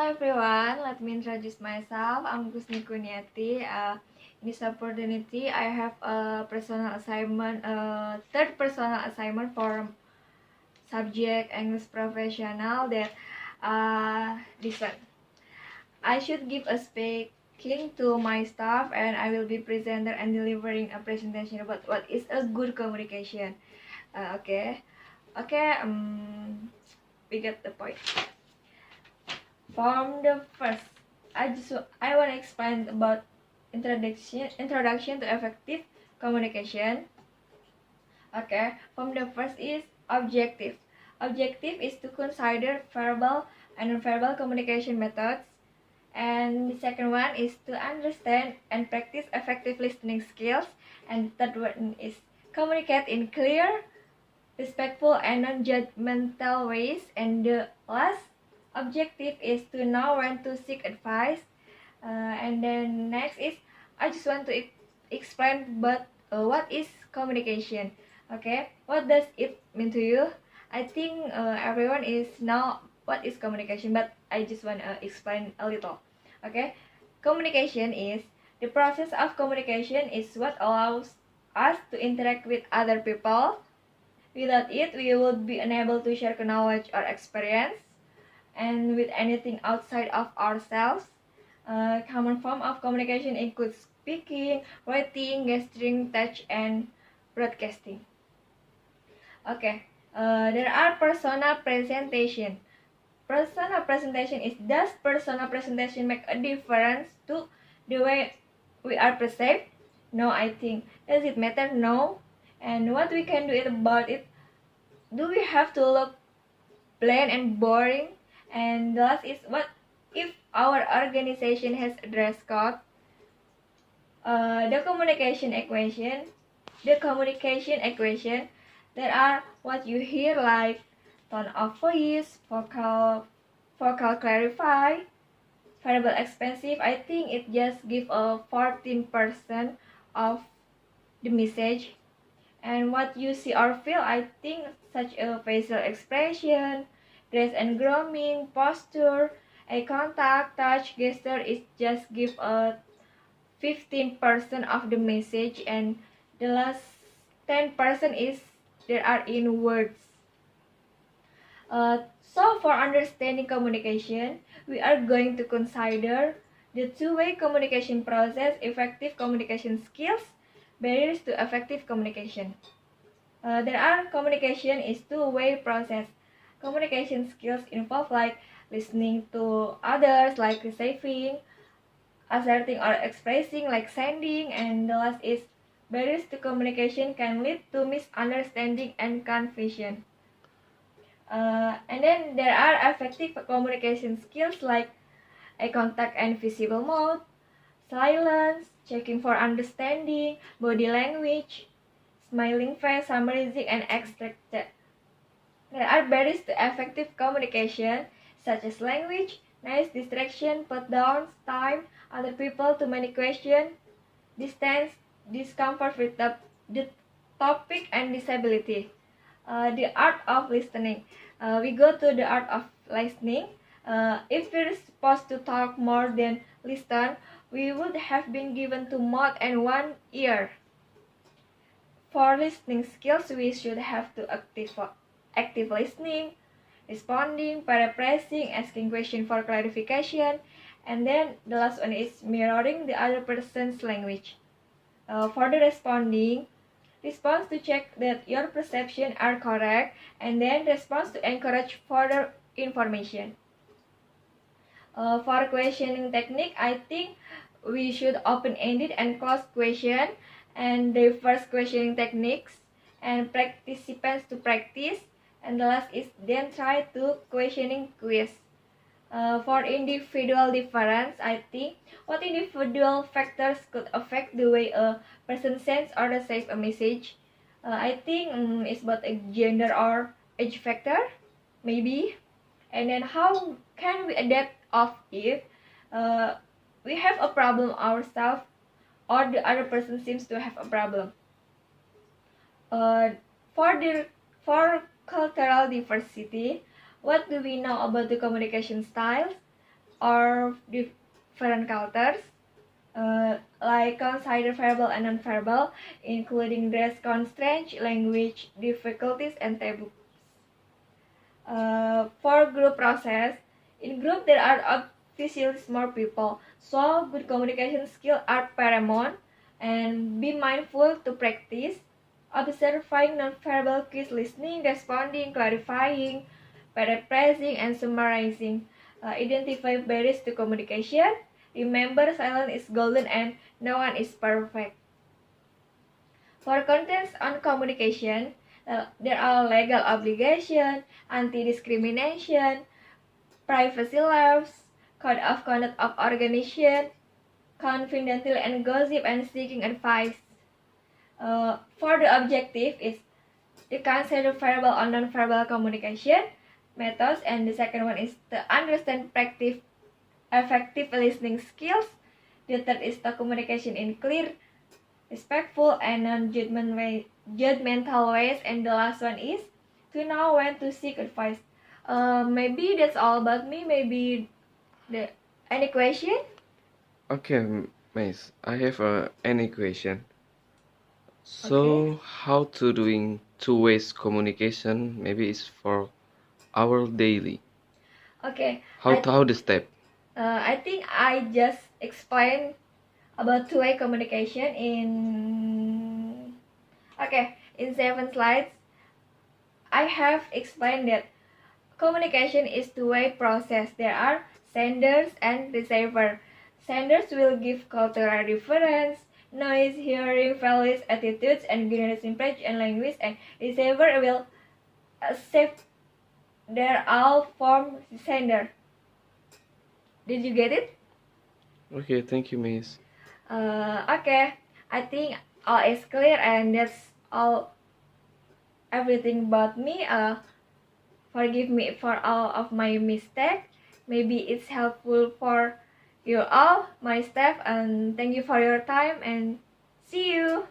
everyone, let me introduce myself. I'm Gusni Kuniati. In this opportunity, I have a personal assignment, third personal assignment for subject English professional that this one. I should give a speaking to my staff, and I will be presenter and delivering a presentation about what is a good communication. Okay, we get the point. From the first, I want to explain about introduction to effective communication. Okay, from the first is objective. Objective is to consider verbal and non-verbal communication methods, and the second one is to understand and practice effective listening skills, and the third one is communicate in clear, respectful, and non-judgmental ways, and the last objective is to know when to seek advice. And then next is I just want to explain but what is communication. Okay, what does it mean to you? I think everyone is know what is communication, but I just want to explain a little. Okay, communication is the process of communication is what allows us to interact with other people. Without it, we would be unable to share knowledge or experience, and with anything outside of ourselves. Common form of communication includes speaking, writing, gesturing, touch, and broadcasting. Okay, there are personal presentation. Personal presentation is, does personal presentation make a difference to the way we are perceived? No, I think. Does it matter? No. And what we can do about it? Do we have to look plain and boring? And the last is, what if our organization has a dress code? The communication equation. There are what you hear like tone of voice, vocal clarify, verbal expressive. I think it just give a 14% of the message. And what you see or feel, I think such a facial expression, dress and grooming, posture, eye contact, touch, gesture is just give a 15% of the message, and the last 10% is there are in words. So for understanding communication, we are going to consider the two-way communication process, effective communication skills, barriers to effective communication. There are communication is two-way process. Communication skills involve like listening to others, like receiving, asserting or expressing, like sending, and the last is barriers to communication can lead to misunderstanding and confusion. And then there are effective communication skills like eye contact and visible mode, silence, checking for understanding, body language, smiling face, summarizing, and extracted. There are barriers to effective communication such as language, noise, distraction, put downs, time, other people, too many questions, distance, discomfort with the topic, and disability. The art of listening. We go to the art of listening. If we're supposed to talk more than listen, we would have been given to more than one ear. For listening skills, we should have to active listening, responding, paraphrasing, asking questions for clarification, and then the last one is mirroring the other person's language. For the responding, response to check that your perceptions are correct, and then response to encourage further information. For questioning technique, I think we should open-ended and closed question, and diverse questioning techniques, and participants to practice, and the last is then try to questioning quiz. For individual difference, I think what individual factors could affect the way a person sends or receives a message. I think it's about a gender or age factor, maybe. And then how can we adapt of if we have a problem ourselves or the other person seems to have a problem. For cultural diversity, what do we know about the communication styles? or different cultures, like consider verbal and non-verbal, including dress constraints, language difficulties, and taboos. For group process, in group there are obviously more people, so good communication skills are paramount, and be mindful to practice observing non-verbal cues, listening, responding, clarifying, paraphrasing, and summarizing. Identify barriers to communication. Remember, silence is golden and no one is perfect. For contents on communication, there are legal obligations, anti-discrimination, privacy laws, code of conduct of organization, confidential and gossip, and seeking advice. For the objective is to consider verbal or non-verbal communication methods, and the second one is to understand practice effective listening skills. The third is the communication in clear, respectful, and non-judgmental ways, and the last one is to know when to seek advice. Maybe that's all about me. Maybe any question? Okay, Miss, I have any question. Okay. So, how to doing two-way communication? Maybe it's for our daily. Okay. How the step? I think I just explained about two-way communication in 7 slides. I have explained that communication is two-way process. There are senders and receiver. Senders will give cultural reference, noise, hearing, values, attitudes, and generation speech and language, and receiver will accept. They're all from sender. Did you get it? Okay, thank you, Miss. Okay, I think all is clear, and that's all. Everything about me. Forgive me for all of my mistakes. Maybe it's helpful for you all, my staff, and thank you for your time, and see you.